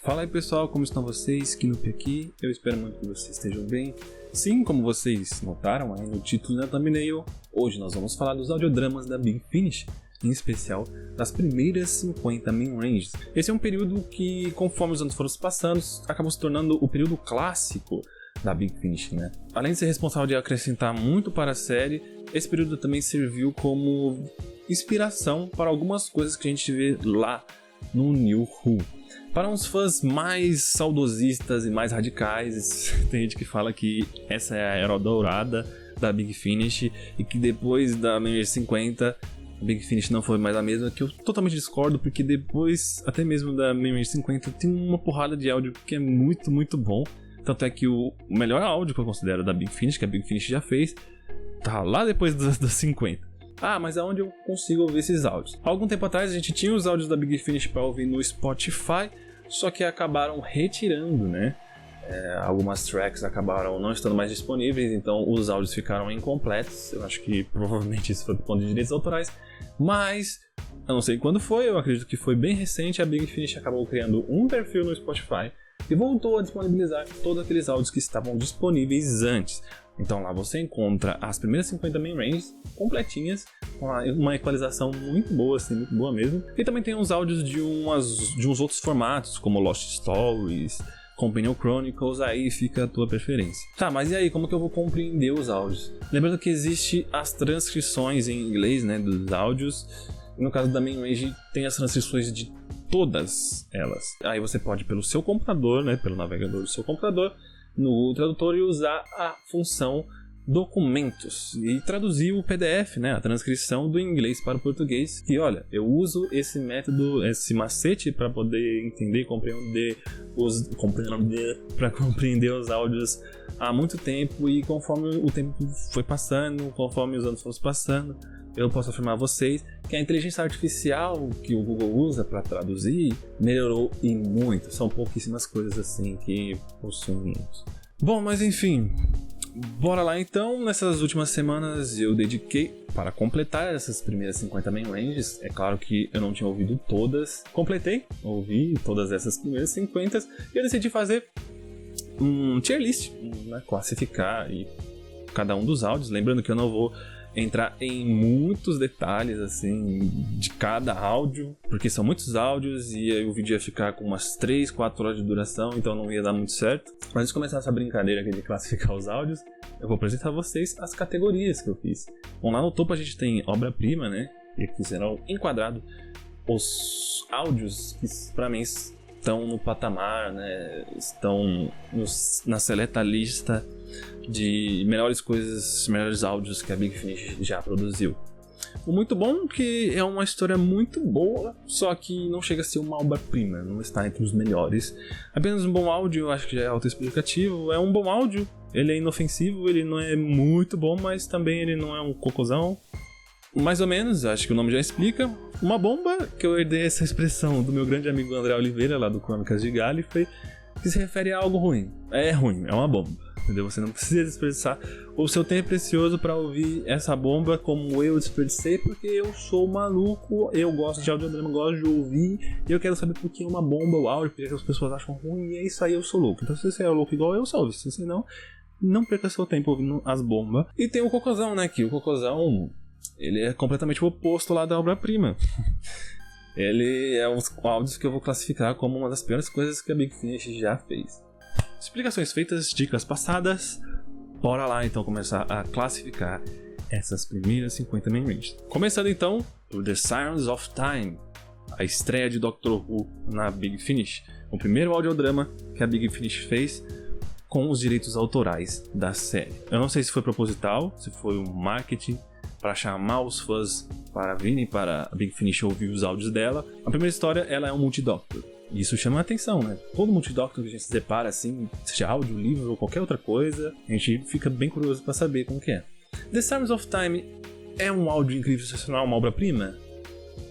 Fala aí pessoal, como estão vocês? Kinup aqui, eu espero muito que vocês estejam bem. Sim, como vocês notaram aí no título e na thumbnail, hoje nós vamos falar dos audiodramas da Big Finish, em especial das primeiras 50 main ranges. Esse é um período que, conforme os anos foram passando, acabou se tornando o período clássico da Big Finish, né? Além de ser responsável de acrescentar muito para a série, esse período também serviu como inspiração para algumas coisas que a gente vê lá no New Who. Para uns fãs mais saudosistas e mais radicais, tem gente que fala que essa é a era dourada da Big Finish e que depois da Main Range 50 a Big Finish não foi mais a mesma, que eu totalmente discordo, porque depois, até mesmo da Main Range 50, tem uma porrada de áudio que é muito bom. Tanto é que o melhor áudio que eu considero da Big Finish, que a Big Finish já fez, tá lá depois dos 50. Ah, mas aonde eu consigo ouvir esses áudios? Há algum tempo atrás a gente tinha os áudios da Big Finish para ouvir no Spotify, só que acabaram retirando, né? Algumas tracks acabaram não estando mais disponíveis, então os áudios ficaram incompletos. Eu acho que provavelmente isso foi por conta de direitos autorais, mas eu não sei quando foi, eu acredito que foi bem recente. A Big Finish acabou criando um perfil no Spotify e voltou a disponibilizar todos aqueles áudios que estavam disponíveis antes. Então lá você encontra as primeiras 50 main ranges completinhas, com uma equalização muito boa, assim, muito boa mesmo. E também tem uns áudios de uns outros formatos, como Lost Stories, Companion Chronicles, aí fica a tua preferência. Tá, mas e aí, como que eu vou compreender os áudios? Lembrando que existe as transcrições em inglês, né, dos áudios. No caso da main range tem as transcrições de todas elas. Aí você pode, pelo seu computador, né, pelo navegador do seu computador, no tradutor, e usar a função documentos e traduzir o PDF, né, a transcrição do inglês para o português. E olha, eu uso esse método, esse macete para poder entender e compreender os áudios há muito tempo, e conforme o tempo foi passando, conforme os anos foram passando, eu posso afirmar a vocês que a inteligência artificial que o Google usa para traduzir melhorou e muito. São pouquíssimas coisas assim que possuímos. Bom, mas enfim, bora lá então. Nessas últimas semanas eu dediquei para completar essas primeiras 50 main ranges. É claro que eu não tinha ouvido todas. Ouvi todas essas primeiras 50 e eu decidi fazer um tier list, né, classificar e cada um dos áudios. Lembrando que eu não vou entrar em muitos detalhes assim de cada áudio, porque são muitos áudios e aí o vídeo ia ficar com umas 3, 4 horas de duração, então não ia dar muito certo. Mas antes de começar essa brincadeira aqui de classificar os áudios, eu vou apresentar a vocês as categorias que eu fiz. Bom, lá no topo a gente tem obra-prima, né, e aqui serão enquadrados os áudios que pra mim estão no patamar, né, estão na seleta lista de melhores coisas, melhores áudios que a Big Finish já produziu. O muito bom que é uma história muito boa, só que não chega a ser uma obra-prima, não está entre os melhores. Apenas um bom áudio, eu acho que já é autoexplicativo. É um bom áudio, ele é inofensivo, ele não é muito bom, mas também ele não é um cocôzão. Mais ou menos, acho que o nome já explica. Uma bomba, que eu herdei essa expressão do meu grande amigo André Oliveira, lá do Crônicas de Gallifrey, que se refere a algo ruim. É ruim, é uma bomba. Entendeu? Você não precisa desperdiçar o seu tempo precioso para ouvir essa bomba como eu desperdicei, porque eu sou maluco, eu gosto de audiodrama, gosto de ouvir, e eu quero saber por que é uma bomba o áudio, porque as pessoas acham ruim, e é isso aí, eu sou louco. Então se você é louco igual eu, salve. Se você não perca seu tempo ouvindo as bombas. E tem o cocôzão, né, que o cocôzão, ele é completamente o oposto lá da obra-prima. Ele é uns áudios que eu vou classificar como uma das piores coisas que a Big Finish já fez. Explicações feitas, dicas passadas, bora lá então começar a classificar essas primeiras 50 main ranges. Começando então por The Sirens of Time, a estreia de Doctor Who na Big Finish, o primeiro audiodrama que a Big Finish fez com os direitos autorais da série. Eu não sei se foi proposital, se foi um marketing para chamar os fãs para virem para a Big Finish ouvir os áudios dela. A primeira história, ela é um multidoctor. Isso chama a atenção, né? Todo multidoctor que a gente se depara, assim, seja áudio, livro ou qualquer outra coisa, a gente fica bem curioso para saber como que é. The Sirens of Time é um áudio incrível, sensacional, uma obra-prima?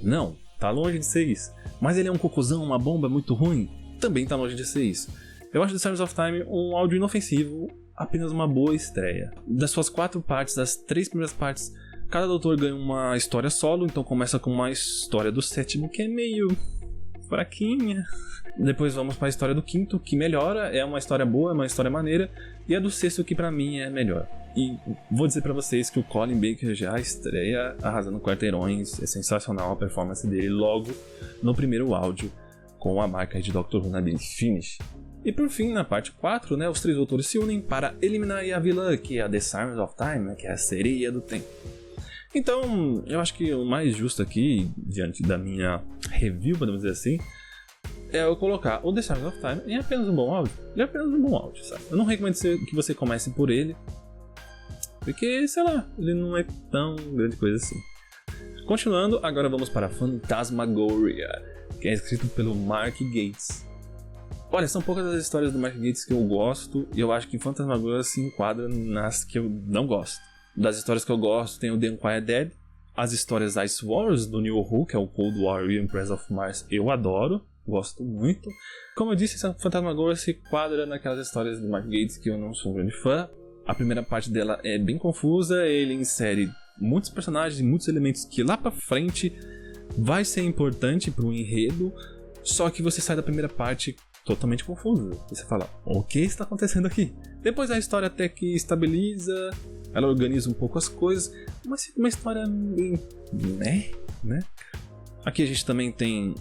Não, tá longe de ser isso. Mas ele é um cocôzão, uma bomba muito ruim? Também tá longe de ser isso. Eu acho The Sirens of Time um áudio inofensivo, apenas uma boa estreia. Das suas 4 partes, das 3 primeiras partes, cada doutor ganha uma história solo, então começa com uma história do sétimo que é meio fraquinha. Depois vamos para a história do quinto, que melhora, é uma história boa, é uma história maneira, e a do sexto, que pra mim é melhor. E vou dizer pra vocês que o Colin Baker já estreia arrasando quarteirões, é sensacional a performance dele logo no primeiro áudio, com a marca de Dr. Who na Big Finish. E por fim, na parte 4, né, os três doutores se unem para eliminar a vilã, que é a The Sands of Time, né, que é a sereia do tempo. Então, eu acho que o mais justo aqui, diante da minha review, podemos dizer assim, é eu colocar o The Sands of Time em apenas um bom áudio. Ele é apenas um bom áudio, sabe? Eu não recomendo que você comece por ele, porque, sei lá, ele não é tão grande coisa assim. Continuando, agora vamos para Phantasmagoria, que é escrito pelo Mark Gatiss. Olha, são poucas as histórias do Mark Gatiss que eu gosto, e eu acho que Phantasmagoria se enquadra nas que eu não gosto. Das histórias que eu gosto tem o The Unquiet Dead, as histórias Ice Wars do New Who, que é o Cold War e o Empress of Mars, eu adoro, gosto muito. Como eu disse, essa Phantasmagoria se enquadra naquelas histórias do Mark Gatiss que eu não sou um grande fã. A primeira parte dela é bem confusa, ele insere muitos personagens e muitos elementos que lá pra frente vai ser importante pro enredo, só que você sai da primeira parte totalmente confuso. E você fala, o que está acontecendo aqui? Depois a história até que estabiliza, ela organiza um pouco as coisas, mas fica uma história bem... né? Aqui a gente também tem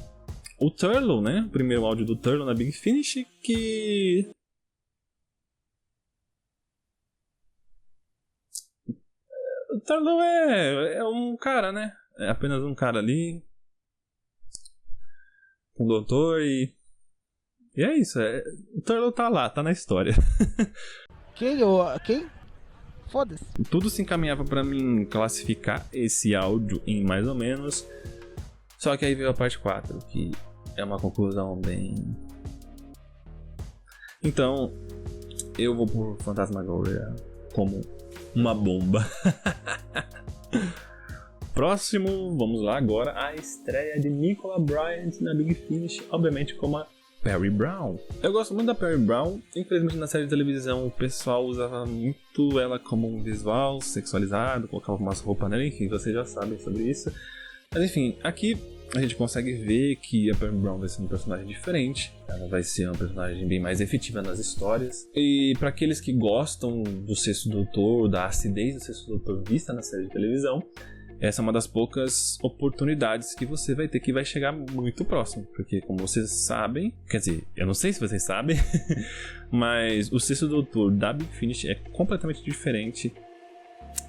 o Turlough, né? O primeiro áudio do Turlough na Big Finish, que... o Turlough é um cara, né? É apenas um cara ali, um doutor e é isso. O Turlough tá lá, tá na história. Quem? Foda-se. Tudo se encaminhava pra mim classificar esse áudio em mais ou menos. Só que aí veio a parte 4, que é uma conclusão bem... Então, eu vou por Phantasmagoria como uma bomba. Próximo, vamos lá agora, a estreia de Nicola Bryant na Big Finish, obviamente como a Peri Brown. Eu gosto muito da Peri Brown, infelizmente na série de televisão o pessoal usava muito ela como um visual sexualizado, colocava umas roupas nela, enfim, vocês já sabem sobre isso. Mas enfim, aqui a gente consegue ver que a Peri Brown vai ser um personagem diferente, ela vai ser uma personagem bem mais efetiva nas histórias. E para aqueles que gostam do Sexto Doutor, da acidez do Sexto Doutor vista na série de televisão, essa é uma das poucas oportunidades que você vai ter, que vai chegar muito próximo. Porque, como vocês sabem, quer dizer, eu não sei se vocês sabem, mas o Sexto Doutor da Big Finish é completamente diferente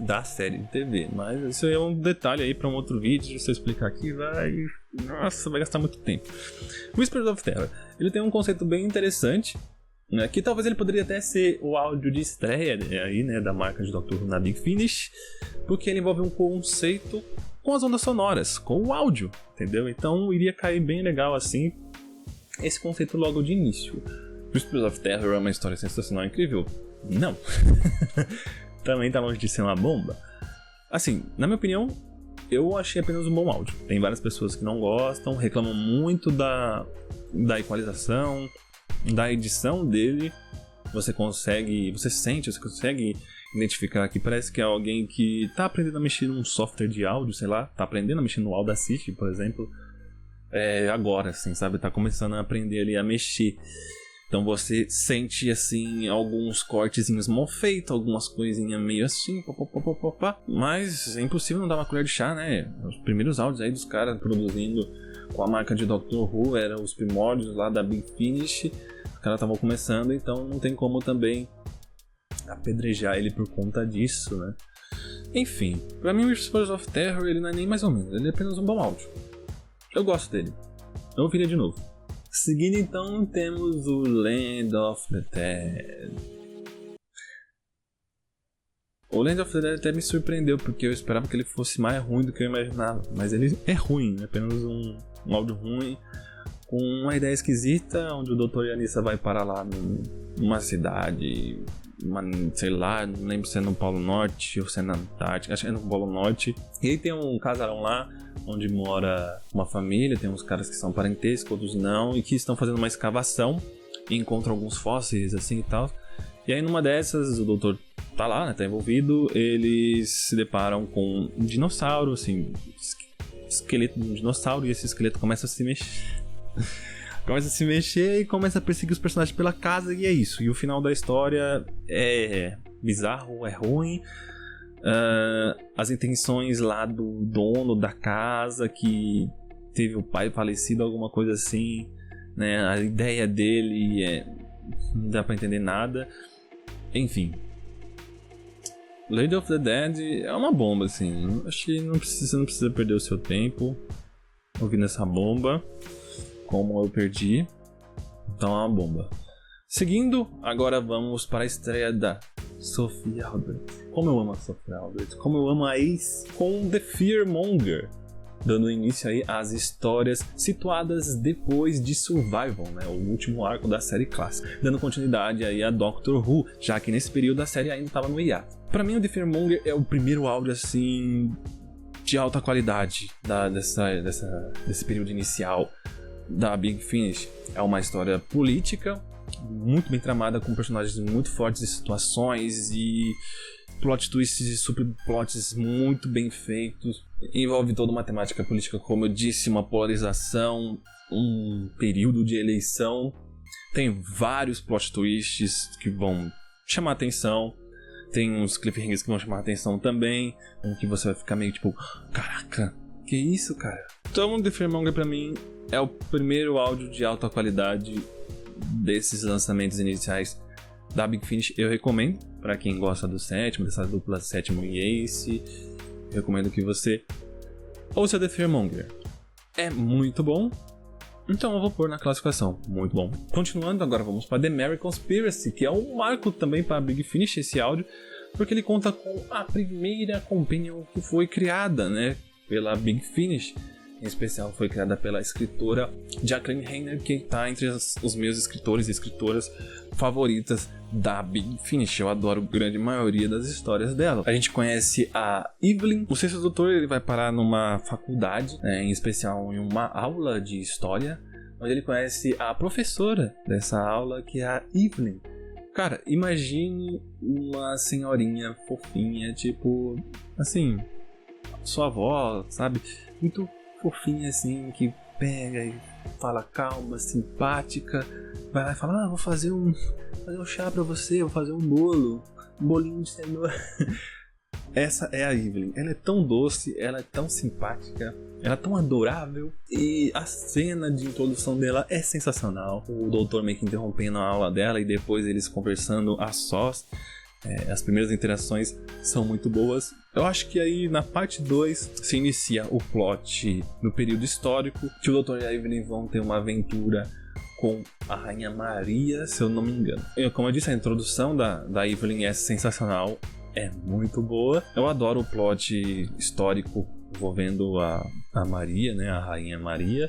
da série de TV. Mas isso é um detalhe aí para um outro vídeo. Se eu explicar aqui, vai gastar muito tempo. Whispers of Terror, ele tem um conceito bem interessante, né, que talvez ele poderia até ser o áudio de estreia aí, né, da marca de Dr. Who na Big Finish, porque ele envolve um conceito com as ondas sonoras, com o áudio, entendeu? Então iria cair bem legal assim esse conceito logo de início. Whispers of Terror é uma história sensacional, incrível? Não. Também tá longe de ser uma bomba. Assim, na minha opinião, eu achei apenas um bom áudio. Tem várias pessoas que não gostam, reclamam muito da equalização, da edição dele. Você consegue identificar que parece que é alguém que tá aprendendo a mexer num software de áudio, sei lá, tá aprendendo a mexer no Audacity, por exemplo, agora, assim, sabe, tá começando a aprender ali a mexer. Então você sente, assim, alguns cortezinhos mal feitos, algumas coisinhas meio assim, mas é impossível não dar uma colher de chá, né? Os primeiros áudios aí dos caras produzindo com a marca de Dr. Who eram os primórdios lá da Big Finish. Os caras estavam começando, então não tem como também apedrejar ele por conta disso, né? Enfim, pra mim o Whispers of Terror ele não é nem mais ou menos, ele é apenas um bom áudio. Eu gosto dele, eu ouviria de novo. Seguindo então temos o Land of the Dead. O Land of the Dead até me surpreendeu, porque eu esperava que ele fosse mais ruim do que eu imaginava, mas ele é ruim, é apenas um áudio ruim, com uma ideia esquisita, onde o Dr. e a Anissa vai parar lá numa cidade, sei lá, não lembro se é no Polo Norte ou se é na Antártica, acho que é no Polo Norte. E aí tem um casarão lá, onde mora uma família, tem uns caras que são parentescos, outros não, e que estão fazendo uma escavação e encontram alguns fósseis assim e tal. E aí numa dessas, o doutor tá lá, né, tá envolvido, eles se deparam com um dinossauro, assim, esqueleto de um dinossauro, e esse esqueleto começa a se mexer. começa a se mexer e começa a perseguir os personagens pela casa, e é isso. E o final da história é bizarro, é ruim. As intenções lá do dono da casa, que teve o pai falecido, alguma coisa assim, né? A ideia dele não dá pra entender nada. Enfim, Lady of the Dead é uma bomba, assim. Acho que você não precisa perder o seu tempo ouvindo essa bomba, como eu perdi. Então é uma bomba. Seguindo, agora vamos para a estreia da Sophie Aldred. Como eu amo a Sophie Aldred, como eu amo a ex com The Fearmonger, dando início aí às histórias situadas depois de Survival, né, o último arco da série clássica, dando continuidade aí a Doctor Who, já que nesse período a série ainda estava no hiato. Pra mim, o The Fearmonger é o primeiro áudio assim de alta qualidade desse período inicial da Big Finish. É uma história política muito bem tramada, com personagens muito fortes e situações e plot twists e subplots muito bem feitos. Envolve toda uma temática política, como eu disse, uma polarização, um período de eleição. Tem vários plot twists que vão chamar atenção. Tem uns cliffhangers que vão chamar atenção também, um que você vai ficar meio tipo, caraca, que isso, cara? Então, The Fearmonger pra mim é o primeiro áudio de alta qualidade desses lançamentos iniciais da Big Finish. Eu recomendo pra quem gosta do sétimo, dessa dupla sétimo e Ace. Eu recomendo que você ouça The Fearmonger. É muito bom, então eu vou pôr na classificação, muito bom. Continuando, agora vamos para The Merry Conspiracy, que é um marco também para Big Finish esse áudio, porque ele conta com a primeira companion que foi criada, né, pela Big Finish. Em especial foi criada pela escritora Jacqueline Hainer, que está entre os meus escritores e escritoras favoritas da Big Finish. Eu adoro a grande maioria das histórias dela. A gente conhece a Evelyn. O sexto doutor ele vai parar numa faculdade, em especial em uma aula de história, onde ele conhece a professora dessa aula, que é a Evelyn. Cara, imagine uma senhorinha fofinha, tipo, assim, sua avó, sabe? Muito fofinha assim, que pega e fala calma, simpática, vai lá e fala, vou fazer um chá pra você, vou fazer um bolinho de cenoura. Essa é a Evelyn, ela é tão doce, ela é tão simpática, ela é tão adorável, e a cena de introdução dela é sensacional. O doutor meio que interrompendo a aula dela e depois eles conversando a sós. As primeiras interações são muito boas. Eu acho que aí na parte 2 se inicia o plot no período histórico, que o Dr. e a Evelyn vão ter uma aventura com a Rainha Maria, se eu não me engano. Como eu disse, a introdução da Evelyn é sensacional, é muito boa. Eu adoro o plot histórico envolvendo a Maria, né, a Rainha Maria.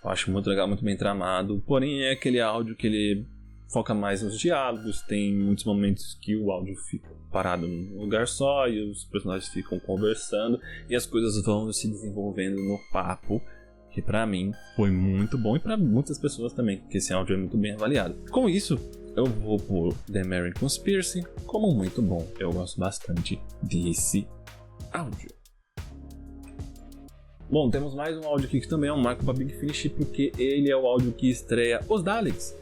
Eu acho muito legal, muito bem tramado. Porém é aquele áudio que ele foca mais nos diálogos, tem muitos momentos que o áudio fica parado num lugar só e os personagens ficam conversando e as coisas vão se desenvolvendo no papo, que pra mim foi muito bom e pra muitas pessoas também, porque esse áudio é muito bem avaliado. Com isso, eu vou pôr The Merry Conspiracy como muito bom. Eu gosto bastante desse áudio. Bom, temos mais um áudio aqui que também é um marco pra Big Finish, porque ele é o áudio que estreia os Daleks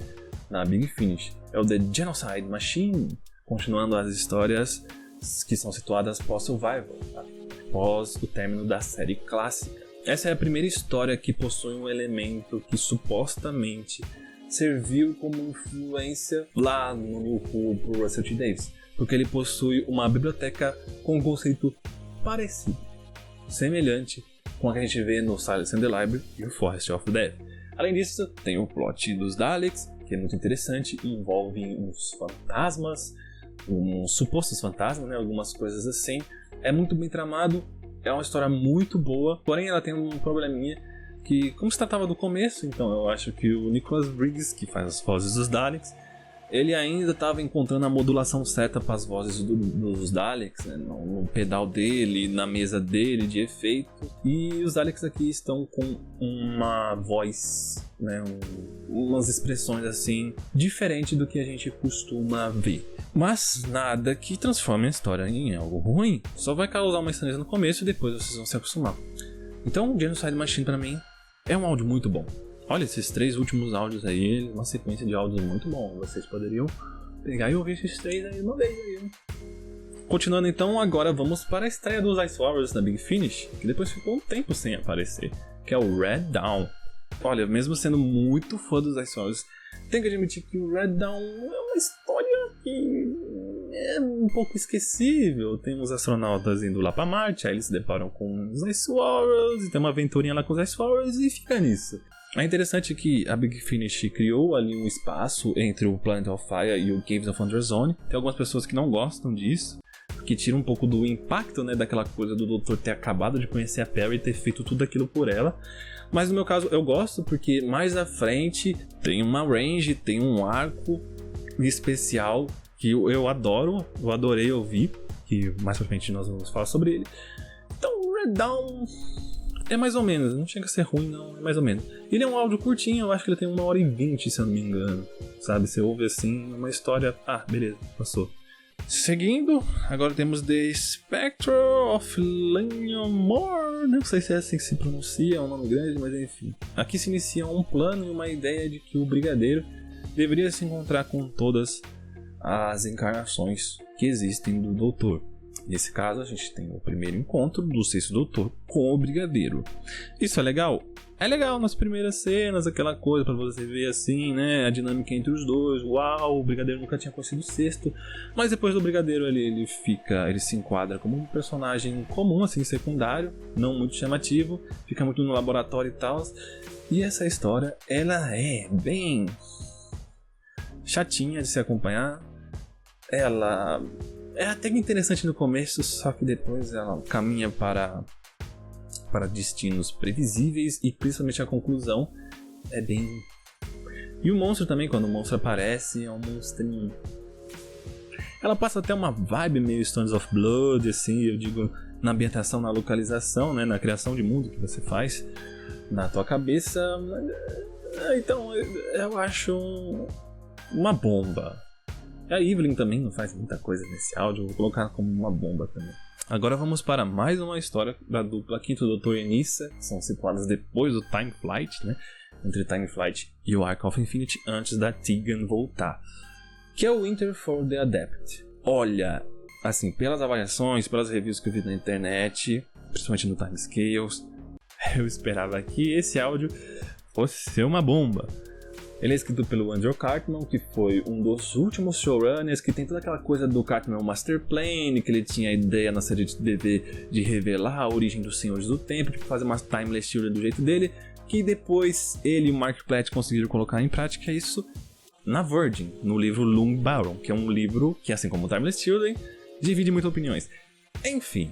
na Big Finish. É o The Genocide Machine, continuando as histórias que são situadas pós-Survival, tá? Pós o término da série clássica. Essa é a primeira história que possui um elemento que supostamente serviu como influência lá no New Who por Russell T. Davies, porque ele possui uma biblioteca com um conceito parecido, semelhante com a que a gente vê no Silence in the Library e o Forest of Death. Além disso, tem o plot dos Daleks, que é muito interessante, envolve uns fantasmas, uns supostos fantasmas, né? Algumas coisas assim. É muito bem tramado, é uma história muito boa, porém ela tem um probleminha que, como se tratava do começo, então eu acho que o Nicholas Briggs, que faz as vozes dos Daleks, ele ainda estava encontrando a modulação certa para as vozes dos Daleks, né? No pedal dele, na mesa dele de efeito. E os Daleks aqui estão com uma voz, né? Umas expressões assim, diferente do que a gente costuma ver. Mas nada que transforme a história em algo ruim. Só vai causar uma estranheza no começo e depois vocês vão se acostumar. Então, Genocide Machine pra mim é um áudio muito bom. Olha, esses 3 últimos áudios aí, uma sequência de áudios muito bom. Vocês poderiam pegar e ouvir esses 3 aí uma vez aí, né? Continuando então, agora vamos para a estreia dos Ice Warriors na Big Finish, que depois ficou um tempo sem aparecer, que é o Red Dawn. Olha, mesmo sendo muito fã dos Ice Warriors, tenho que admitir que o Red Dawn é uma história que é um pouco esquecível. Tem uns astronautas indo lá pra Marte, aí eles se deparam com os Ice Warriors, e tem uma aventurinha lá com os Ice Warriors, e fica nisso. É interessante que a Big Finish criou ali um espaço entre o Planet of Fire e o Caves of Underzone. Tem algumas pessoas que não gostam disso, que tira um pouco do impacto, né, daquela coisa do Doutor ter acabado de conhecer a Perry e ter feito tudo aquilo por ela. Mas no meu caso eu gosto porque mais à frente tem uma range, tem um arco especial que eu adoro, eu adorei ouvir, que mais pra frente nós vamos falar sobre ele. Então o Red Dawn é mais ou menos, não chega a ser ruim não, é mais ou menos. Ele é um áudio curtinho, eu acho que ele tem 1h20 se eu não me engano, sabe, você ouve assim, uma história, beleza, passou. Seguindo, agora temos The Spectre of Lanniamore. Não sei se é assim que se pronuncia, é um nome grande, mas enfim. Aqui se inicia um plano e uma ideia de que o Brigadeiro deveria se encontrar com todas as encarnações que existem do Doutor. Nesse caso, a gente tem o primeiro encontro do 6º Doutor com o Brigadeiro. Isso é legal? É legal nas primeiras cenas, aquela coisa pra você ver assim, né, a dinâmica entre os dois. Uau, o Brigadeiro nunca tinha conhecido o 6º. Mas depois do Brigadeiro ele se enquadra como um personagem comum, assim, secundário, não muito chamativo, fica muito no laboratório e tal. E essa história, ela é bem chatinha de se acompanhar. Ela é até interessante no começo, só que depois ela caminha para destinos previsíveis e principalmente a conclusão é bem... E o monstro também, quando o monstro aparece, é um monstrinho. Ela passa até uma vibe meio Stones of Blood, assim, eu digo, na ambientação, na localização, né, na criação de mundo que você faz na tua cabeça. Então eu acho uma bomba. A Evelyn também não faz muita coisa nesse áudio, vou colocar como uma bomba também. Agora vamos para mais uma história da dupla 5º Doutor e Nyssa, que são situadas depois do Time Flight, né? Entre Time Flight e o Arc of Infinity, antes da Tegan voltar, que é o Winter for the Adept. Olha, assim, pelas avaliações, pelas reviews que eu vi na internet, principalmente no Time Scales, eu esperava que esse áudio fosse ser uma bomba. Ele é escrito pelo Andrew Cartman, que foi um dos últimos showrunners, que tem toda aquela coisa do Cartman Master Plan, que ele tinha a ideia na série de TV de revelar a origem dos Senhores do Tempo, de fazer uma Timeless Children do jeito dele, que depois ele e o Mark Platt conseguiram colocar em prática isso na Virgin, no livro Loom Baron, que é um livro que, assim como Timeless Children, divide muitas opiniões. Enfim,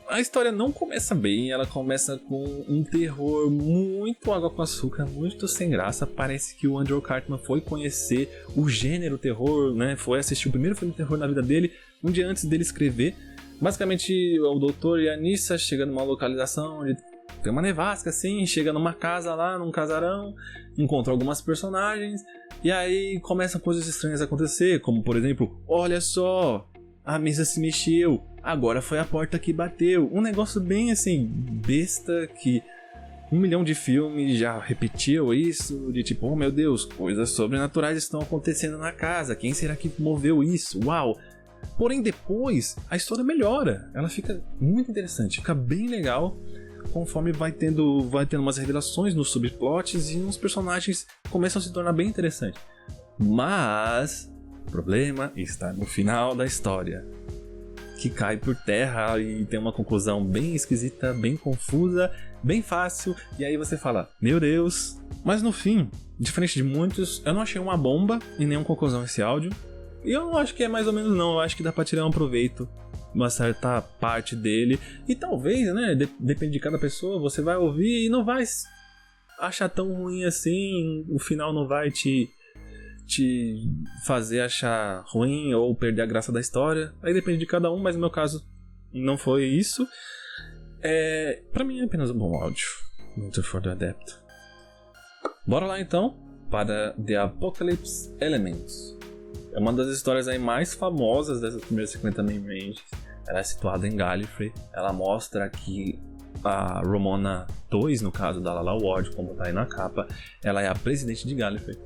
a história não começa bem, ela começa com um terror muito água com açúcar, muito sem graça. Parece que o Andrew Cartman foi conhecer o gênero terror, né? Foi assistir o primeiro filme de terror na vida dele, um dia antes dele escrever. Basicamente, o Doutor e a Nyssa chegam numa localização onde tem uma nevasca, assim, chega numa casa lá, num casarão, encontra algumas personagens, e aí começam coisas estranhas a acontecer, como por exemplo, olha só, a mesa se mexeu, agora foi a porta que bateu. Um negócio bem assim, besta, que 1 milhão de filmes já repetiu isso, de tipo, oh meu Deus, coisas sobrenaturais estão acontecendo na casa, quem será que moveu isso? Uau! Porém depois, a história melhora, ela fica muito interessante, fica bem legal, conforme vai tendo umas revelações nos subplots e uns personagens começam a se tornar bem interessantes. Mas o problema está no final da história, que cai por terra e tem uma conclusão bem esquisita, bem confusa, bem fácil, e aí você fala, meu Deus. Mas no fim, diferente de muitos, eu não achei uma bomba e nenhuma conclusão esse áudio, e eu não acho que é mais ou menos não, eu acho que dá pra tirar um proveito, uma certa parte dele, e talvez, né, depende de cada pessoa, você vai ouvir e não vai achar tão ruim assim, o final não vai te fazer achar ruim ou perder a graça da história. Aí depende de cada um, mas no meu caso não foi isso. Pra mim é apenas um bom áudio. Winter for the Adept. Bora lá então para The Apocalypse Elements. É uma das histórias aí mais famosas dessas primeiras 50 main ranges. Ela é situada em Gallifrey. Ela mostra que a Ramona 2, no caso da Lala Ward, como tá aí na capa, ela é a presidente de Gallifrey.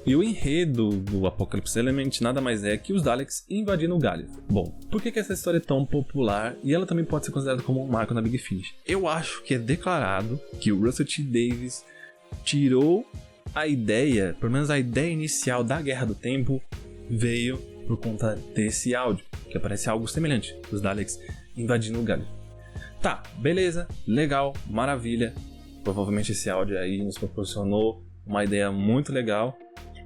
E o enredo do Apocalypse Element nada mais é que os Daleks invadindo o Gallifrey. Bom, por que essa história é tão popular e ela também pode ser considerada como um marco na Big Finish? Eu acho que é declarado que o Russell T Davies tirou a ideia, pelo menos a ideia inicial da Guerra do Tempo, veio por conta desse áudio, que aparece algo semelhante, os Daleks invadindo o Gallifrey. Tá, beleza, legal, maravilha. Provavelmente esse áudio aí nos proporcionou uma ideia muito legal,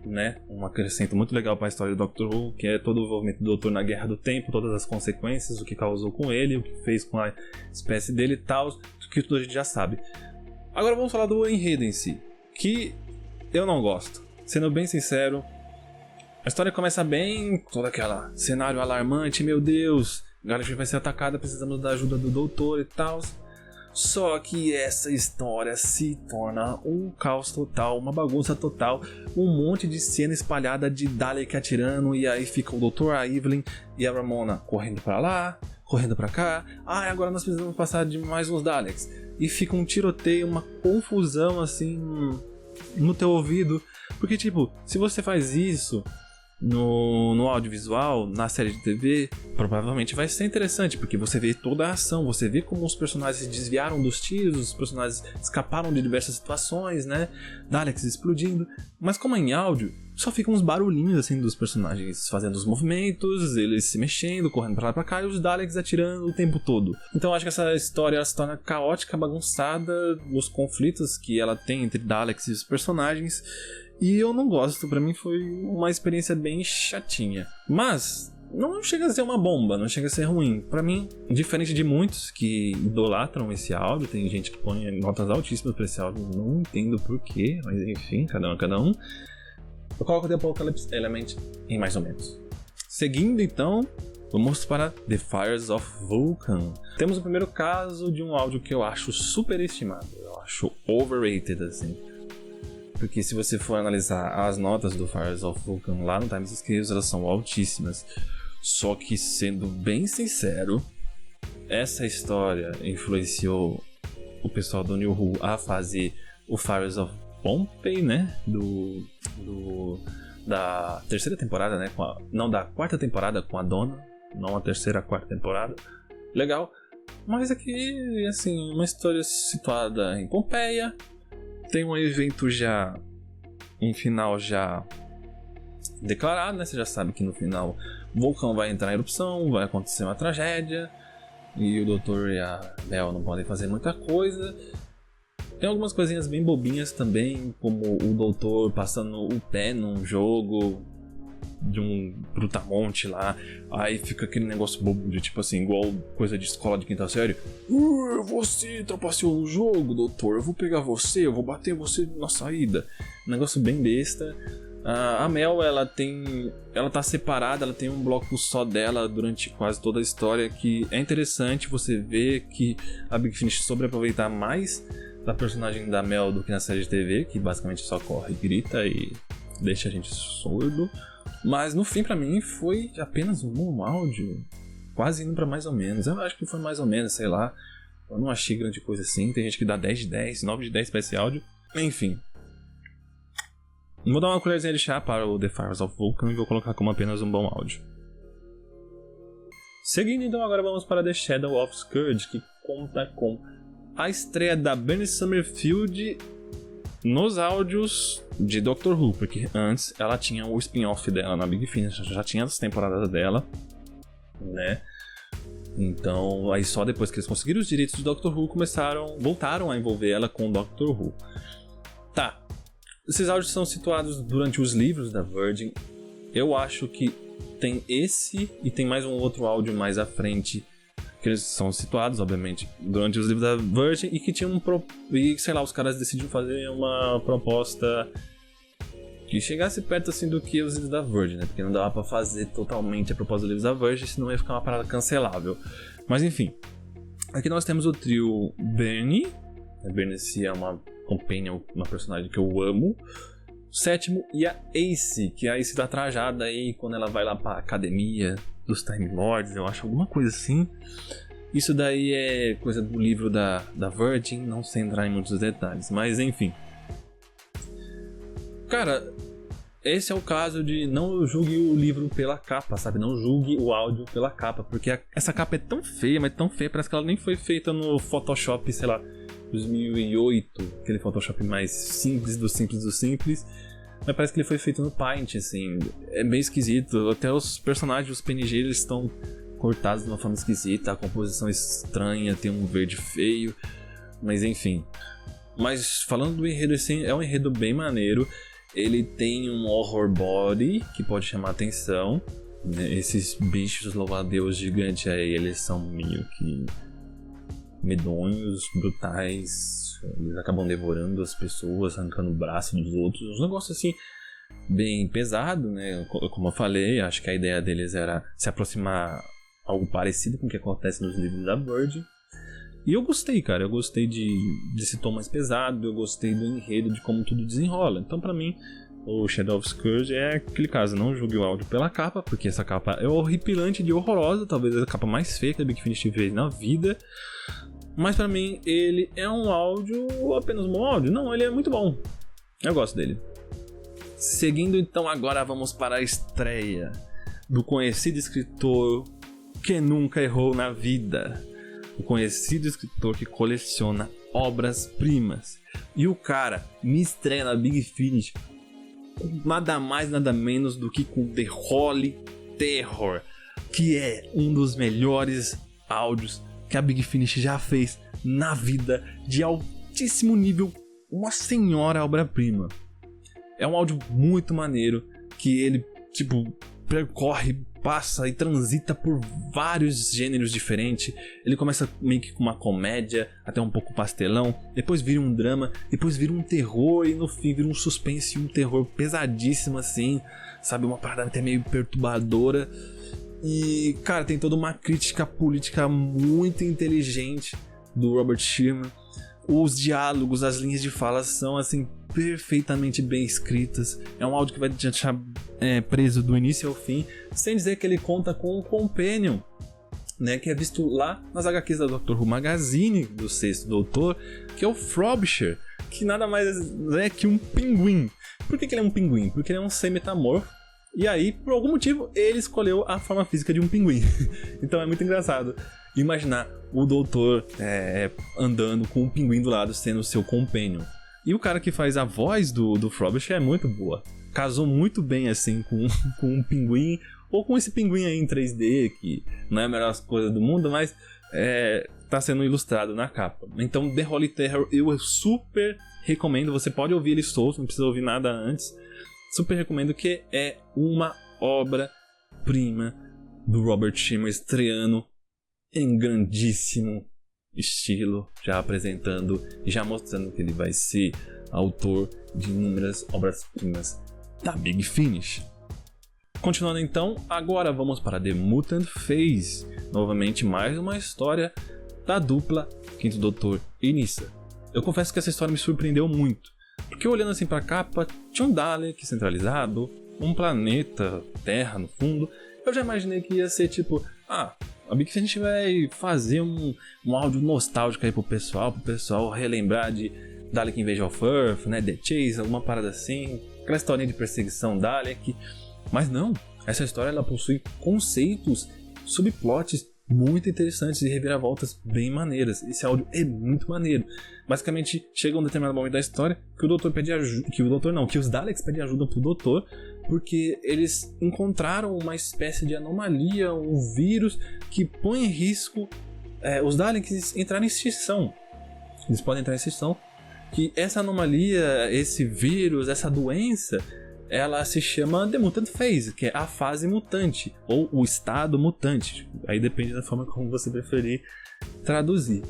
né? Um acrescento muito legal para a história do Doctor Who, que é todo o envolvimento do Doutor na Guerra do Tempo, todas as consequências, o que causou com ele, o que fez com a espécie dele e tal, que tudo a gente já sabe. Agora vamos falar do enredo em si, que eu não gosto. Sendo bem sincero, a história começa bem, todo aquele cenário alarmante, meu Deus, Gallifrey vai ser atacada, precisamos da ajuda do Doutor e tal. Só que essa história se torna um caos total, uma bagunça total, um monte de cena espalhada de Dalek atirando, e aí fica o Doutor, a Evelyn e a Ramona correndo pra lá, correndo pra cá. Ah, agora nós precisamos passar de mais uns Daleks. E fica um tiroteio, uma confusão assim no teu ouvido, porque tipo, se você faz isso no audiovisual, na série de TV, provavelmente vai ser interessante, porque você vê toda a ação, você vê como os personagens se desviaram dos tiros, os personagens escaparam de diversas situações, né? Daleks explodindo. Mas como é em áudio, só ficam uns barulhinhos assim dos personagens fazendo os movimentos, eles se mexendo, correndo pra lá e pra cá, e os Daleks atirando o tempo todo. Então eu acho que essa história ela se torna caótica, bagunçada, os conflitos que ela tem entre Daleks e os personagens. E eu não gosto, pra mim foi uma experiência bem chatinha. Mas não chega a ser uma bomba, não chega a ser ruim. Pra mim, diferente de muitos que idolatram esse áudio, tem gente que põe notas altíssimas pra esse áudio, não entendo porquê, mas enfim, cada um. Eu coloco The Apocalypse Element em mais ou menos. Seguindo então, vamos para The Fires of Vulcan. Temos o primeiro caso de um áudio que eu acho superestimado, eu acho overrated assim. Porque se você for analisar as notas do Fires of Vulcan lá no Times Scales, elas são altíssimas. Só que, sendo bem sincero, essa história influenciou o pessoal do New Who a fazer o Fires of Pompeii, né? Da terceira temporada, né? Não, da quarta temporada com a Donna. Não a terceira, a quarta temporada. Legal. Mas aqui, assim, uma história situada em Pompeia. Tem um evento já, um final já declarado, né? Você já sabe que no final o vulcão vai entrar em erupção, vai acontecer uma tragédia e o Doutor e a Mel não podem fazer muita coisa. Tem algumas coisinhas bem bobinhas também, como o Doutor passando o pé num jogo de um brutamonte lá, aí fica aquele negócio bobo de tipo assim, igual coisa de escola de quinta série. Você trapaceou o jogo, Doutor, eu vou pegar você, eu vou bater você na saída. Um negócio bem besta. A Mel, ela tá separada, ela tem um bloco só dela durante quase toda a história, que é interessante você ver que a Big Finish soube aproveitar mais da personagem da Mel do que na série de TV, que basicamente só corre, grita e deixa a gente surdo. Mas no fim, pra mim, foi apenas um áudio, quase indo pra mais ou menos. Eu acho que foi mais ou menos, sei lá. Eu não achei grande coisa assim. Tem gente que dá 10 de 10, 9 de 10 pra esse áudio. Enfim. Vou dar uma colherzinha de chá para o The Fires of Vulcan e vou colocar como apenas um bom áudio. Seguindo, então, agora vamos para The Shadow of Scourge, que conta com a estreia da Bernie Summerfield nos áudios de Doctor Who, porque antes ela tinha o spin-off dela na Big Finish, já tinha as temporadas dela, né? Então, aí só depois que eles conseguiram os direitos do Doctor Who, voltaram a envolver ela com o Doctor Who. Tá, esses áudios são situados durante os livros da Virgin. Eu acho que tem esse e tem mais um outro áudio mais à frente, que eles são situados, obviamente, durante os livros da Virgin, e que tinha e sei lá, os caras decidiram fazer uma proposta que chegasse perto assim do que os livros da Virgin, né? Porque não dava pra fazer totalmente a proposta dos livros da Virgin, senão ia ficar uma parada cancelável. Mas enfim, aqui nós temos o trio Bernie. A Bernie é uma companion, uma personagem que eu amo. O sétimo, e a Ace, que é a Ace da trajada aí, quando ela vai lá pra academia dos Time Lords, eu acho, alguma coisa assim. Isso daí é coisa do livro da Virgin, não sei entrar em muitos detalhes, mas enfim. Cara, esse é o caso de não julgue o livro pela capa, sabe? Não julgue o áudio pela capa, porque essa capa é tão feia, mas tão feia, parece que ela nem foi feita no Photoshop, sei lá, 2008, aquele Photoshop mais simples do simples do simples, mas parece que ele foi feito no Paint, assim, é bem esquisito, até os personagens, os PNG, eles estão cortados de uma forma esquisita, a composição é estranha, tem um verde feio, mas enfim. Mas falando do enredo, assim, é um enredo bem maneiro. Ele tem um horror body que pode chamar atenção, né? Esses bichos louva-a-Deus gigantes aí, eles são meio que medonhos, brutais. Eles acabam devorando as pessoas, arrancando o braço dos outros. Um negócio assim, bem pesado, né? Como eu falei, acho que a ideia deles era se aproximar algo parecido com o que acontece nos livros da Virgin. E eu gostei, cara, eu gostei desse tom mais pesado, eu gostei do enredo, de como tudo desenrola. Então, pra mim, o Shadow of Scourge é aquele caso, não julgue o áudio pela capa, porque essa capa é horripilante de horrorosa, talvez a capa mais feia que a Big Finish fez na vida. Mas pra mim, ele é um áudio, apenas um áudio? Não, ele é muito bom. Eu gosto dele. Seguindo, então, agora vamos para a estreia do conhecido escritor que nunca errou na vida. O conhecido escritor que coleciona obras-primas. E o cara me estreia na Big Finish com nada mais, nada menos do que com The Holy Terror, que é um dos melhores áudios que a Big Finish já fez na vida, de altíssimo nível, uma senhora obra-prima. É um áudio muito maneiro, que ele, percorre, passa e transita por vários gêneros diferentes. Ele começa meio que com uma comédia, até um pouco pastelão, depois vira um drama, depois vira um terror e no fim vira um suspense e um terror pesadíssimo assim, sabe? Uma parada até meio perturbadora. E, cara, tem toda uma crítica política muito inteligente do Robert Sherman. Os diálogos, as linhas de fala são, assim, perfeitamente bem escritas. É um áudio que vai te deixar preso do início ao fim, sem dizer que ele conta com um companion, né, que é visto lá nas HQs da Doctor Who Magazine, do Sexto Doutor, que é o Frobisher, que nada mais é que um pinguim. Por que ele é um pinguim? Porque ele é um semi-metamorfo, e aí, por algum motivo, ele escolheu a forma física de um pinguim. Então é muito engraçado imaginar o doutor andando com um pinguim do lado sendo o seu companion. E o cara que faz a voz do Frobisher é muito boa. Casou muito bem assim com um pinguim, ou com esse pinguim aí em 3D, que não é a melhor coisa do mundo, mas tá sendo ilustrado na capa. Então The Holy Terror eu super recomendo. Você pode ouvir ele solto, não precisa ouvir nada antes. Super recomendo, que é uma obra-prima do Robert Sherman, estreando em grandíssimo estilo, já apresentando e já mostrando que ele vai ser autor de inúmeras obras-primas da Big Finish. Continuando então, agora vamos para The Mutant Phase. Novamente mais uma história da dupla Quinto Doutor e Nyssa. Eu confesso que essa história me surpreendeu muito, porque olhando assim pra capa, tinha um Dalek centralizado, um planeta, Terra no fundo. Eu já imaginei que ia ser a Big Finish vai fazer um áudio nostálgico aí pro pessoal relembrar de Dalek Invasion of Earth, né, The Chase, alguma parada assim, aquela historinha de perseguição Dalek. Mas não, essa história ela possui conceitos, subplots muito interessantes e reviravoltas bem maneiras. Esse áudio é muito maneiro. Basicamente, chega um determinado momento da história que o doutor pede ajuda, que os Daleks pedem ajuda pro doutor, porque eles encontraram uma espécie de anomalia, um vírus que põe em risco os Daleks entrarem em extinção. Eles podem entrar em extinção. Que essa anomalia, esse vírus, essa doença, ela se chama The Mutant Phase, que é a fase mutante, ou o estado mutante. Aí depende da forma como você preferir traduzir.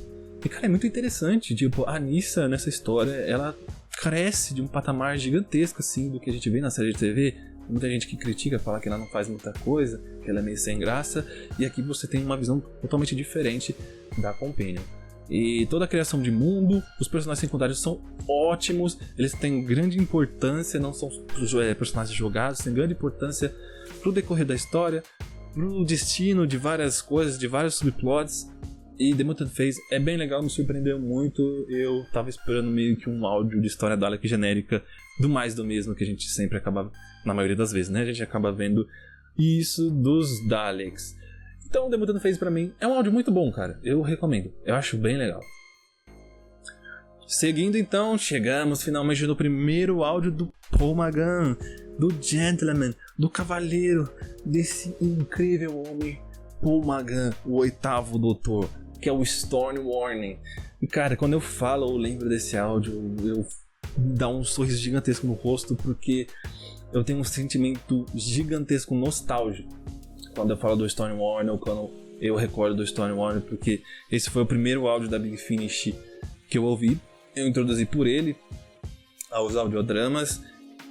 E, cara, é muito interessante. A Nyssa, nessa história, ela cresce de um patamar gigantesco, assim, do que a gente vê na série de TV. Muita gente que critica, fala que ela não faz muita coisa, que ela é meio sem graça. E aqui você tem uma visão totalmente diferente da Companion. E toda a criação de mundo, os personagens secundários são ótimos, eles têm grande importância, não são personagens jogados, têm grande importância pro decorrer da história, pro destino de várias coisas, de vários subplots. E The Mutant Phase é bem legal, me surpreendeu muito. Eu tava esperando meio que um áudio de história Dalek genérica, do mais do mesmo que a gente sempre acaba, na maioria das vezes, né? A gente acaba vendo isso dos Daleks. Então, The Mutant Phase pra mim é um áudio muito bom, cara. Eu recomendo. Eu acho bem legal. Seguindo então, chegamos finalmente no primeiro áudio do Paul McGann, do Gentleman, do Cavaleiro, desse incrível homem, Paul McGann, o 8º Doutor, que é o Storm Warning. E cara, quando eu falo ou lembro desse áudio, eu dá um sorriso gigantesco no rosto, porque eu tenho um sentimento gigantesco nostálgico quando eu falo do Storm Warning, ou quando eu recordo do Storm Warning, porque esse foi o primeiro áudio da Big Finish que eu ouvi. Eu introduzi por ele aos audiodramas.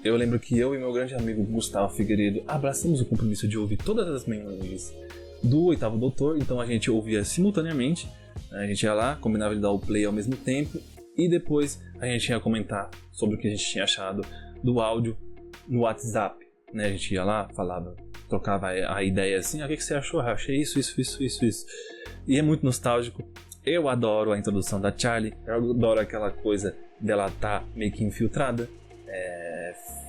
Eu lembro que eu e meu grande amigo Gustavo Figueiredo abraçamos o compromisso de ouvir todas as manhãs do 8º Doutor, então a gente ouvia simultaneamente. A gente ia lá, combinava de dar o play ao mesmo tempo, e depois a gente ia comentar sobre o que a gente tinha achado do áudio no WhatsApp, né? A gente ia lá, falava, trocava a ideia assim, o que você achou? Eu achei isso. E é muito nostálgico. Eu adoro a introdução da Charlie, eu adoro aquela coisa dela tá meio que infiltrada,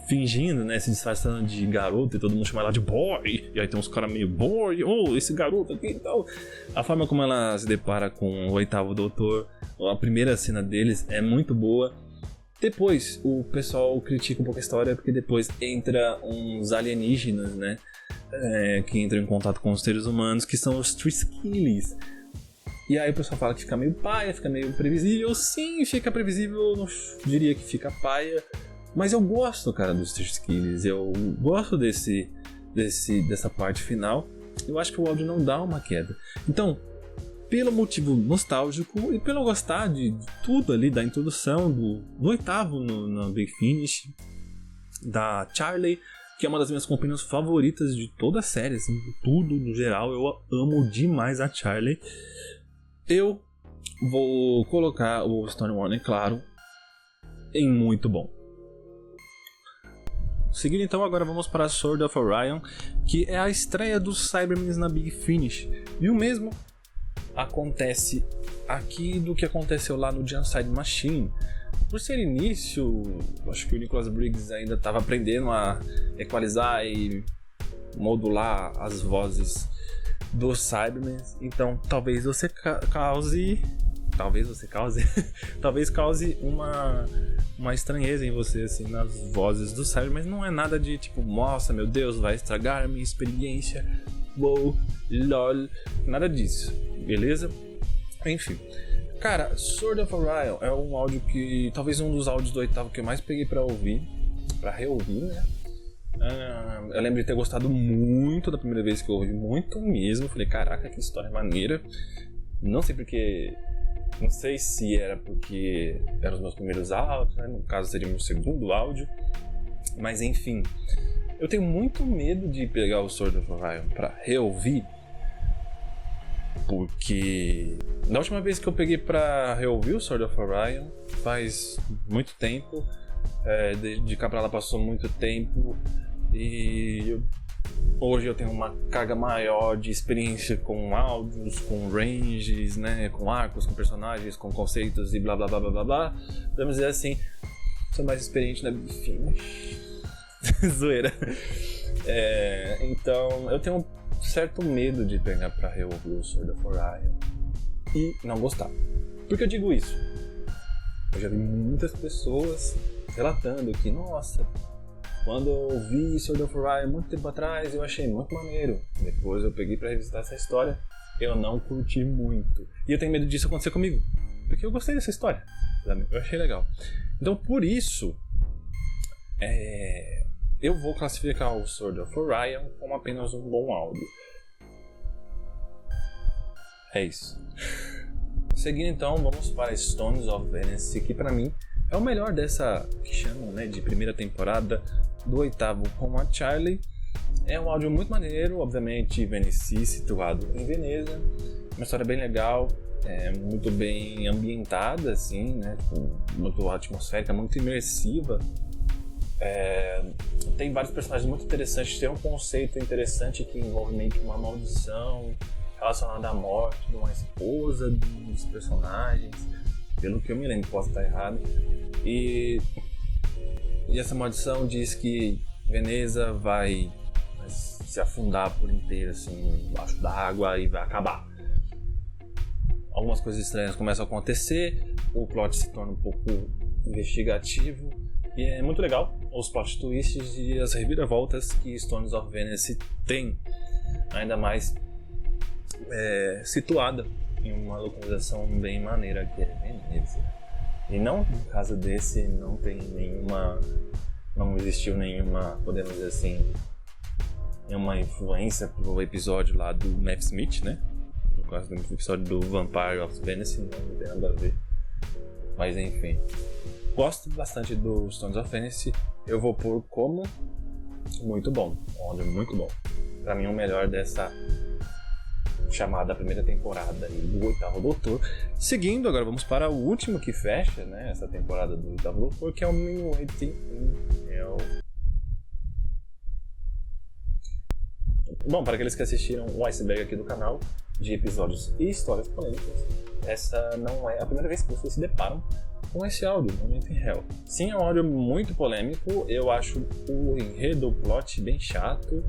fingindo, né, se disfarçando de garoto, e todo mundo chama ela de boy, e aí tem uns caras meio boy, esse garoto aqui e tal. A forma como ela se depara com o 8º Doutor, a primeira cena deles é muito boa. Depois o pessoal critica um pouco a história, porque depois entra uns alienígenas, né, que entram em contato com os seres humanos, que são os Triskelions. E aí o pessoal fala que fica meio paia, fica meio previsível. Sim, fica previsível, eu não diria que fica paia. Mas eu gosto, cara, dos Triskelions. Eu gosto dessa parte final. Eu acho que o áudio não dá uma queda. Então, pelo motivo nostálgico e pelo gostar de tudo ali, da introdução do 8º no Big Finish, da Charlie, que é uma das minhas companhias favoritas de toda a série, assim, tudo no geral. Eu amo demais a Charlie. Eu vou colocar o Storm Warning, claro, em muito bom. Seguindo então, agora vamos para Sword of Orion, que é a estreia dos Cybermen na Big Finish. E o mesmo acontece aqui do que aconteceu lá no Genocide Machine. Por ser início, acho que o Nicholas Briggs ainda estava aprendendo a equalizar e modular as vozes dos Cybermen, então talvez cause uma estranheza em você, assim, nas vozes dos Cybermen. Mas não é nada de tipo, nossa, meu Deus, vai estragar a minha experiência, wow, lol, nada disso, beleza? Enfim, cara, Sword of Orion é um áudio que, talvez um dos áudios do 8º que eu mais peguei pra reouvir, né? Eu lembro de ter gostado muito da primeira vez que eu ouvi, muito mesmo. Falei, caraca, que história maneira. Não sei se era porque eram os meus primeiros áudios, né? No caso seria meu segundo áudio. Mas enfim, eu tenho muito medo de pegar o Sword of Orion pra reouvir, porque da última vez que eu peguei pra reouvir o Sword of Orion faz muito tempo. De cá pra lá passou muito tempo, e hoje eu tenho uma carga maior de experiência com áudios, com ranges, né, com arcos, com personagens, com conceitos e blá blá blá blá blá blá. Podemos dizer assim, sou mais experiente na Big Finish. Zoeira. Então eu tenho um certo medo de pegar pra reouvir o Sword of Orion e não gostar. Por que eu digo isso? Eu já vi muitas pessoas relatando que, nossa, quando eu vi Sword of Orion muito tempo atrás, eu achei muito maneiro. Depois eu peguei pra revisitar essa história, eu não curti muito. E eu tenho medo disso acontecer comigo, porque eu gostei dessa história, eu achei legal. Então por isso, eu vou classificar o Sword of Orion como apenas um bom áudio. É isso. Seguindo então, vamos para Stones of Venice, que pra mim é o melhor dessa, que chamam, né, de primeira temporada do 8º com a Charlie. É um áudio muito maneiro, obviamente Venice situado em Veneza. Uma história bem legal, muito bem ambientada, assim, né, muito atmosférica, muito imersiva. Tem vários personagens muito interessantes, tem um conceito interessante que envolve meio que uma maldição relacionada à morte de uma esposa dos personagens, pelo que eu me lembro, posso estar errado. E essa maldição diz que Veneza vai se afundar por inteiro, assim, embaixo da água e vai acabar. Algumas coisas estranhas começam a acontecer, o plot se torna um pouco investigativo e é muito legal os plot twists e as reviravoltas que Stones of Venice tem, ainda mais situada em uma localização bem maneira que é Veneza. E não, no caso desse, não existiu nenhuma, podemos dizer assim, nenhuma influência pro episódio lá do Matt Smith, né? No caso do episódio do Vampire of Venice, não tem nada a ver. Mas enfim, gosto bastante do Stones of Venice. Eu vou pôr como muito bom, um áudio muito bom. Pra mim, o melhor dessa chamada primeira temporada do Oitavo Doutor. Seguindo, agora vamos para o último que fecha, né, essa temporada do Oitavo Doutor, que é o Minuet in Hell. Bom, para aqueles que assistiram o iceberg aqui do canal de episódios e histórias polêmicas, essa não é a primeira vez que vocês se deparam com esse áudio, Minuet in Hell. Sim, é um áudio muito polêmico, eu acho o enredo, o plot bem chato.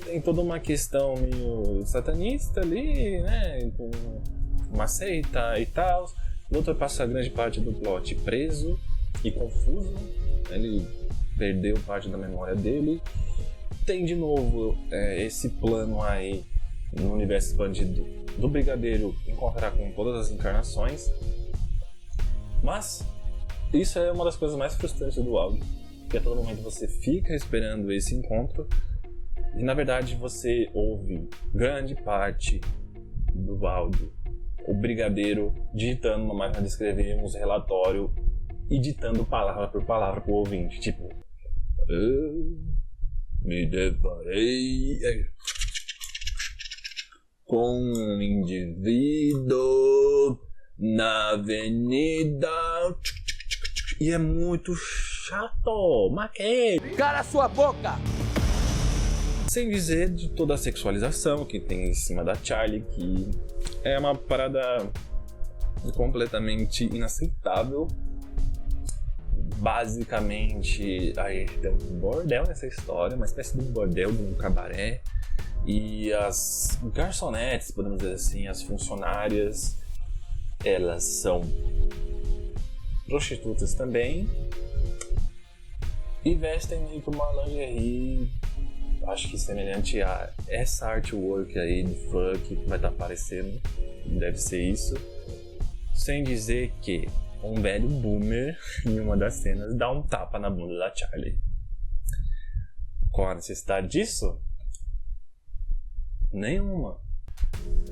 Tem toda uma questão meio satanista ali, né, com uma seita e tal. O doutor passa grande parte do plot preso e confuso, ele perdeu parte da memória dele. Tem de novo esse plano aí no universo expandido do Brigadeiro encontrar com todas as encarnações. Mas isso é uma das coisas mais frustrantes do áudio, porque a todo momento você fica esperando esse encontro e na verdade você ouve grande parte do áudio o Brigadeiro digitando uma máquina de escrever uns relatórios e ditando palavra por palavra pro ouvinte, tipo: me deparei com um indivíduo na avenida. E é muito chato, maquei. Cala sua boca! Sem dizer de toda a sexualização que tem em cima da Charlie, que é uma parada completamente inaceitável. Basicamente, aí tem um bordel nessa história, uma espécie de um bordel, de um cabaré. E as garçonetes, podemos dizer assim, as funcionárias, elas são prostitutas também e vestem meio que uma lingerie, acho que semelhante a essa artwork aí de funk que vai estar aparecendo, deve ser isso. Sem dizer que um velho boomer em uma das cenas dá um tapa na bunda da Charlie. Qual a necessidade disso? Nenhuma.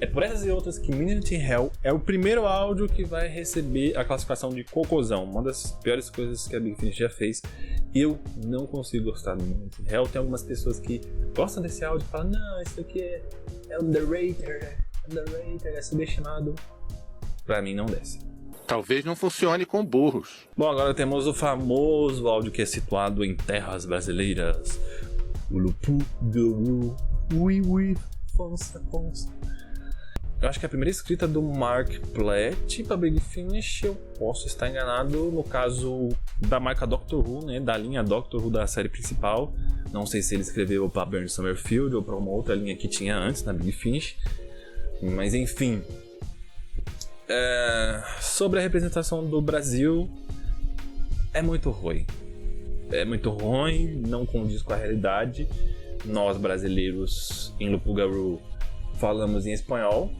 É por essas e outras que Minuet in Hell é o primeiro áudio que vai receber a classificação de cocôzão, uma das piores coisas que a Big Finish já fez. Eu não consigo gostar do Minuet in Hell. Tem algumas pessoas que gostam desse áudio e falam: não, isso aqui é underrated, é subestimado. Pra mim não desce. Talvez não funcione com burros. Bom, agora temos o famoso áudio que é situado em terras brasileiras. O Lupu Guru, ui, Fonsa. Eu acho que é a primeira escrita do Mark Platt para Big Finish, eu posso estar enganado, no caso da marca Doctor Who, né, da linha Doctor Who da série principal. Não sei se ele escreveu para Bernie Summerfield ou para uma outra linha que tinha antes na Big Finish, mas enfim. Sobre a representação do Brasil, é muito ruim. Não condiz com a realidade. Nós brasileiros em Lupugaru falamos em espanhol,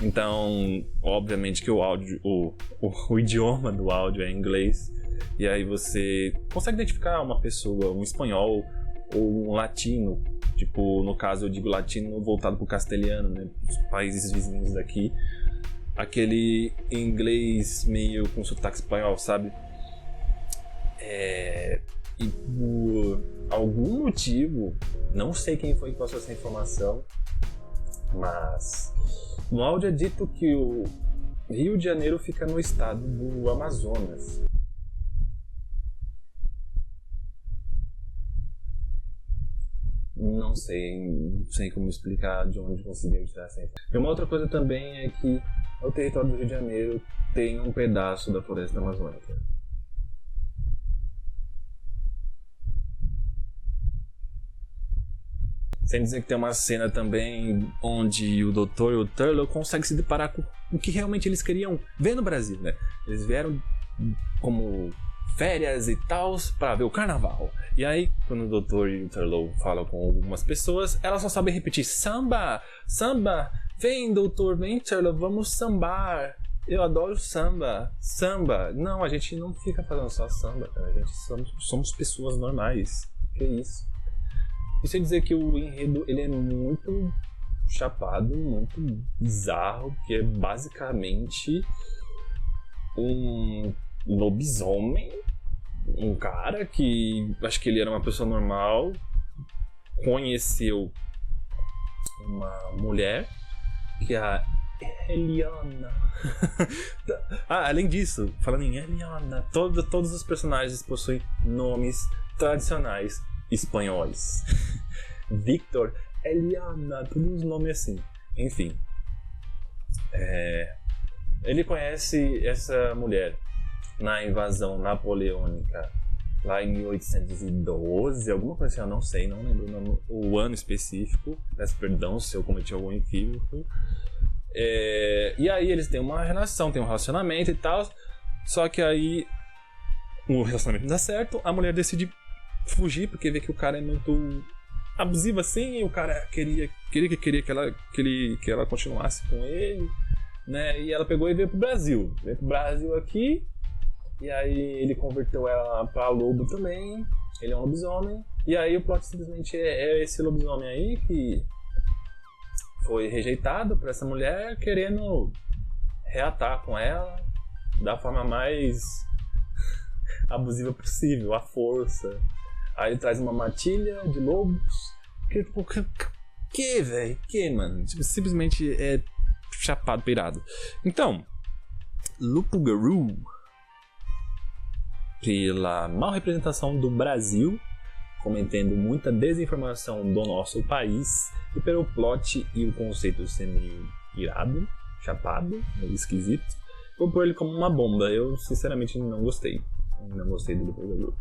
então obviamente que o áudio, o idioma do áudio é inglês, e aí você consegue identificar uma pessoa, um espanhol ou um latino, tipo, no caso eu digo latino voltado pro castelhano, né, os países vizinhos daqui, aquele inglês meio com sotaque espanhol, sabe? E por algum motivo, não sei quem foi que passou essa informação, mas no áudio é dito que o Rio de Janeiro fica no estado do Amazonas. Não sei como explicar de onde conseguiram tirar essa informação. E uma outra coisa também é que o território do Rio de Janeiro tem um pedaço da floresta amazônica. Sem dizer que tem uma cena também onde o Doutor e o Turlough conseguem se deparar com o que realmente eles queriam ver no Brasil, né? Eles vieram como férias e tal para ver o carnaval. E aí, quando o Doutor e o Turlough falam com algumas pessoas, elas só sabem repetir: samba, samba, vem Doutor, vem Turlough, vamos sambar. Eu adoro samba, samba. Não, a gente não fica fazendo só samba, cara. A gente somos pessoas normais. Que isso? Isso é dizer que o enredo ele é muito chapado, muito bizarro, que é basicamente um lobisomem, um cara que acho que ele era uma pessoa normal, conheceu uma mulher que é a Eliana. Além disso, falando em Eliana, todos os personagens possuem nomes tradicionais espanhóis. Victor, Eliana, todos os nomes assim. Enfim, ele conhece essa mulher na invasão napoleônica lá em 1812, alguma coisa assim, eu não sei, não lembro o ano específico, peço perdão se eu cometi algum equívoco. E aí eles têm uma relação, tem um relacionamento e tal, só que aí o relacionamento não dá certo, a mulher decide fugir porque vê que o cara é muito abusivo assim, e o cara queria que ela continuasse com ele, né? E ela pegou e veio pro Brasil aqui, e aí ele converteu ela pra lobo também, ele é um lobisomem, e aí o plot simplesmente é esse lobisomem aí que foi rejeitado por essa mulher, querendo reatar com ela da forma mais abusiva possível, à força. Aí ele traz uma matilha de lobos. Que, tipo, velho? Que, mano? Tipo, simplesmente é chapado, pirado. Então, Loup-Garou, pela mal representação do Brasil, cometendo muita desinformação do nosso país, e pelo plot e o conceito ser meio irado, chapado, meio esquisito, vou pôr ele como uma bomba. Eu, sinceramente, não gostei. Não gostei do Loup-Garou.